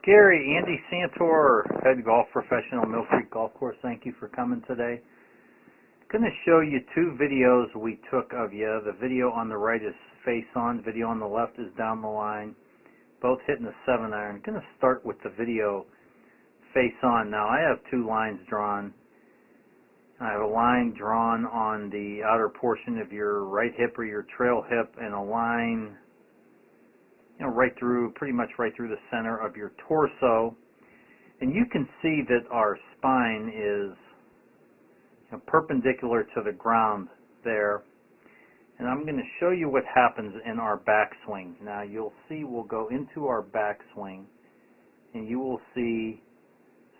Gary, Andy Santor, head golf professional, Mill Creek Golf Course. Thank you for coming today. I'm going to show you two videos we took of you. The video on the right is face on. The video on the left is down the line. Both hitting a 7-iron. I'm going to start with the video face on. Now I have two lines drawn. I have a line drawn on the outer portion of your right hip or your trail hip, and a line right through, pretty much right through the center of your torso. And you can see that our spine is perpendicular to the ground there. And I'm going to show you what happens in our backswing. Now you'll see we'll go into our backswing and you will see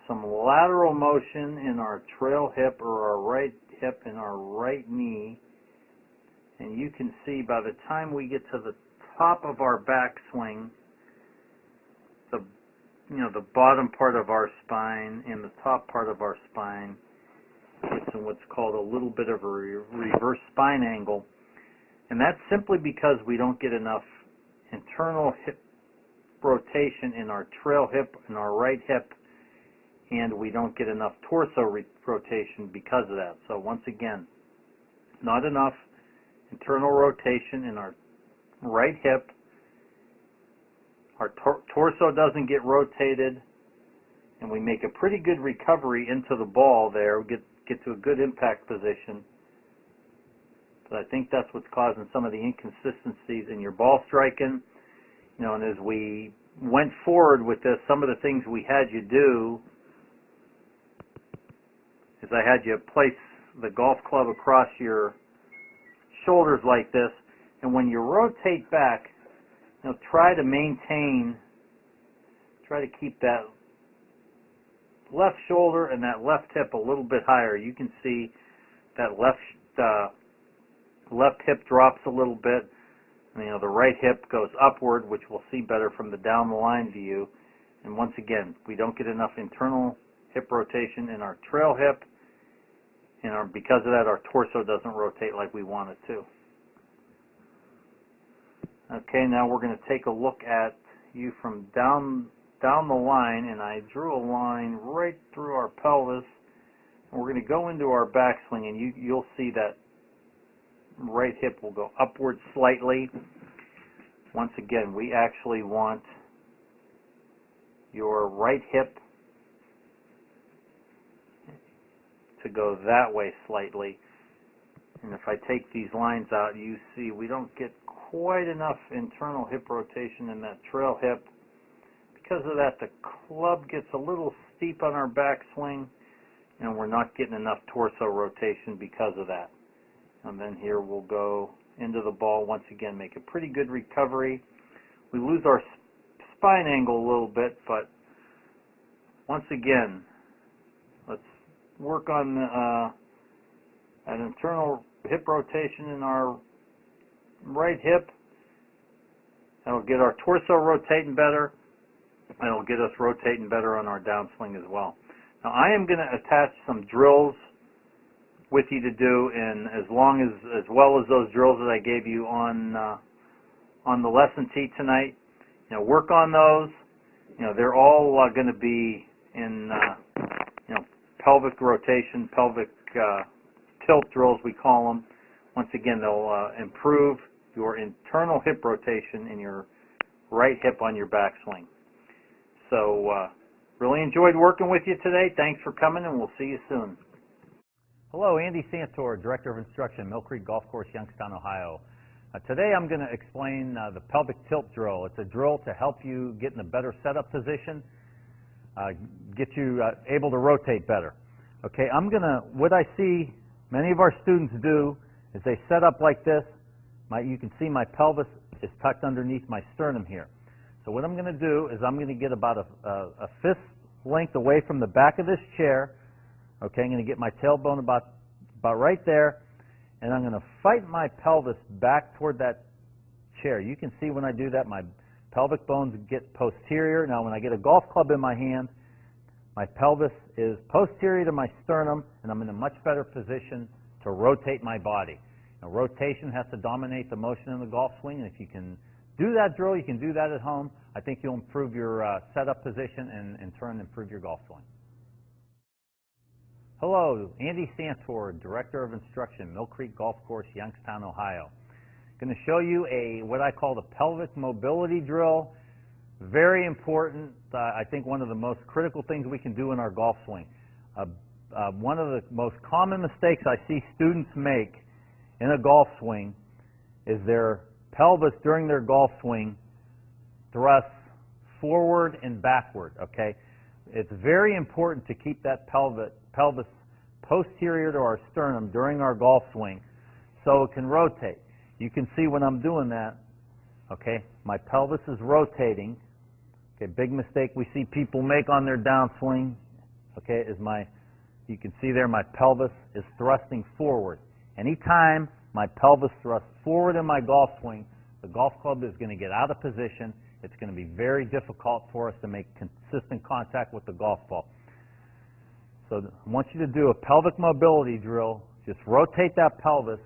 some lateral motion in our trail hip or our right hip and our right knee. And you can see by the time we get to the top of our backswing, the bottom part of our spine and the top part of our spine, it's in what's called a little bit of a reverse spine angle. And that's simply because we don't get enough internal hip rotation in our trail hip and our right hip, and we don't get enough torso rotation because of that. So once again, not enough internal rotation in our right hip. Our torso doesn't get rotated, and we make a pretty good recovery into the ball there. We get to a good impact position. But I think that's what's causing some of the inconsistencies in your ball striking. And as we went forward with this, some of the things we had you do is I had you place the golf club across your shoulders like this, and when you rotate back, try to keep that left shoulder and that left hip a little bit higher. You can see that left hip drops a little bit. The right hip goes upward, which we'll see better from the down the line view. And once again, we don't get enough internal hip rotation in our trail hip, and because of that, our torso doesn't rotate like we want it to. Okay, now we're going to take a look at you from down the line, and I drew a line right through our pelvis, and we're going to go into our backswing, and you'll see that right hip will go upward slightly. Once again, we actually want your right hip to go that way slightly. And if I take these lines out, you see we don't get quite enough internal hip rotation in that trail hip. Because of that, the club gets a little steep on our backswing, and we're not getting enough torso rotation because of that. And then here we'll go into the ball once again, make a pretty good recovery. We lose our spine angle a little bit, but once again, let's work on an internal hip rotation in our right hip. That'll get our torso rotating better, and it'll get us rotating better on our downswing as well. Now I am going to attach some drills with you to do, and as well as those drills that I gave you on the lesson tee tonight. Work on those. They're all going to be in pelvic rotation, pelvic tilt drills we call them. Once again, they'll improve your internal hip rotation in your right hip on your backswing. So really enjoyed working with you today. Thanks for coming, and we'll see you soon. Hello, Andy Santor, Director of Instruction, Mill Creek Golf Course, Youngstown, Ohio. Today I'm going to explain the pelvic tilt drill. It's a drill to help you get in a better setup position, get you able to rotate better. Okay, what I see many of our students do is they set up like this. You can see my pelvis is tucked underneath my sternum here. So what I'm going to do is I'm going to get about a fist length away from the back of this chair. Okay, I'm going to get my tailbone about right there, and I'm going to fight my pelvis back toward that chair. You can see when I do that, my pelvic bones get posterior. Now when I get a golf club in my hand, my pelvis is posterior to my sternum, and I'm in a much better position to rotate my body. Now, rotation has to dominate the motion in the golf swing, and if you can do that drill, you can do that at home. I think you'll improve your setup position and in turn improve your golf swing. Hello, Andy Santor, Director of Instruction, Mill Creek Golf Course, Youngstown, Ohio. Going to show you what I call the pelvic mobility drill. Very important. I think one of the most critical things we can do in our golf swing. One of the most common mistakes I see students make in a golf swing is their pelvis during their golf swing thrusts forward and backward. Okay, it's very important to keep that pelvis posterior to our sternum during our golf swing so it can rotate. You can see when I'm doing that, okay, my pelvis is rotating. Okay, big mistake we see people make on their downswing, okay, is you can see there my pelvis is thrusting forward. Anytime my pelvis thrusts forward in my golf swing, the golf club is going to get out of position. It's going to be very difficult for us to make consistent contact with the golf ball. So I want you to do a pelvic mobility drill. Just rotate that pelvis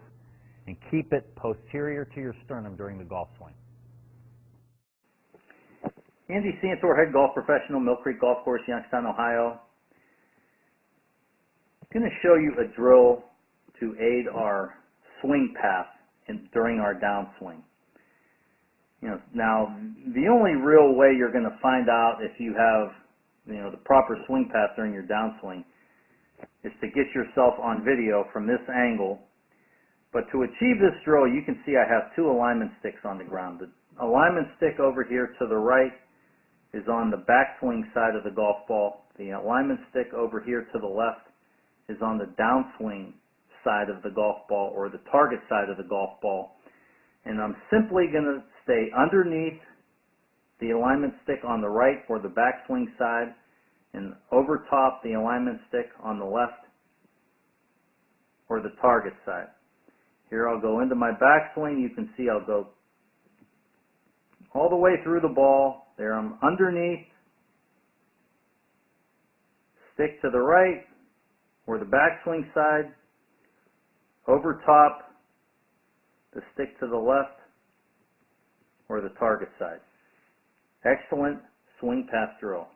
and keep it posterior to your sternum during the golf swing. Andy Santor, head golf professional, Mill Creek Golf Course, Youngstown, Ohio. I'm going to show you a drill to aid our swing path during our downswing. Now, the only real way you're going to find out if you have the proper swing path during your downswing is to get yourself on video from this angle. But to achieve this drill, you can see I have two alignment sticks on the ground. The alignment stick over here to the right is on the backswing side of the golf ball. The alignment stick over here to the left is on the downswing side of the golf ball, or the target side of the golf ball. And I'm simply going to stay underneath the alignment stick on the right for the backswing side and over top the alignment stick on the left for the target side. Here I'll go into my backswing. You can see I'll go all the way through the ball. There I'm underneath, stick to the right or the backswing side, over top the stick to the left or the target side. Excellent swing path drill.